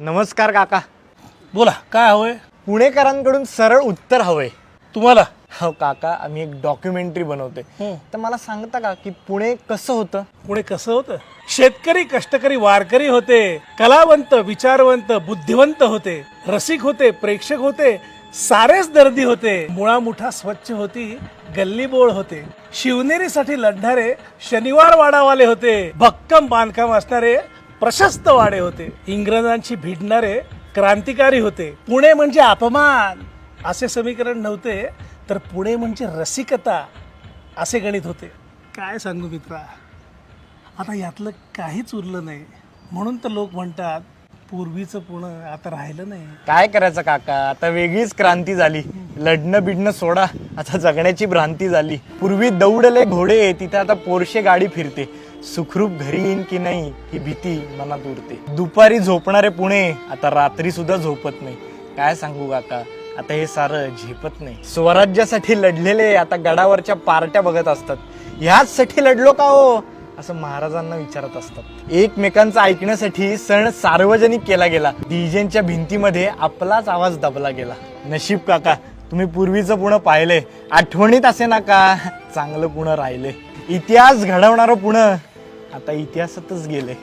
नमस्कार काका. बोला काय हवंय पुणेकरांकडून सरळ उत्तर हवंय. तुम्हाला? हो काका, आम्ही एक डॉक्युमेंटरी बनवते. तर मला सांगता का की पुणे कसं होतं? पुणे कसं होतं? शेतकरी, कष्टकरी, वारकरी होते, कलावंत, विचारवंत, बुद्धिवंत होते, रसिक होते, प्रेक्षक होते, सारेच दर्दी होते. मुळामुठा स्वच्छ होती, गल्ली बोळ होते, शिवनेरीसाठी लढणारे शनिवार वाडावाले होते, भक्कम बांधकाम असणारे प्रशस्त वाडे होते, इंग्रजांची भिडणारे क्रांतिकारी होते. पुणे म्हणजे अपमान असे समीकरण नव्हते, तर पुणे म्हणजे रसिकता असे गणित होते. काय सांगू मित्रा, आता यातलं काहीच उरलं नाही. म्हणून तर लोक म्हणतात पूर्वीचं पुणे आता राहिलं नाही. काय करायचं काका, आता वेगळीच क्रांती झाली. लढणं बिडणं सोडा, आता जगण्याची भ्रांती झाली. पूर्वी दौडले घोडे, तिथे आता पोरशे गाडी फिरते. सुखरूप घरी येईन की नाही ही भीती मनात उरते. दुपारी झोपणारे पुणे आता रात्री सुद्धा झोपत नाही. काय सांगू काका, आता हे सारं झेपत नाही. स्वराज्यासाठी लढलेले आता गडावरच्या पार्ट्या बघत असतात. ह्याचसाठी लढलो का हो असं महाराजांना विचारत असतात. एकमेकांचं ऐकण्यासाठी सण सार्वजनिक केला गेला. डीजेच्या भिंतीमध्ये आपलाच आवाज दबला गेला. नशीब काका, तुम्ही पूर्वीचं पुणे पाहिलंय. आठवणीत असे ना का चांगलं पुणे राहिले. इतिहास घडवणारं पुणे आता इतिहासातच गेले.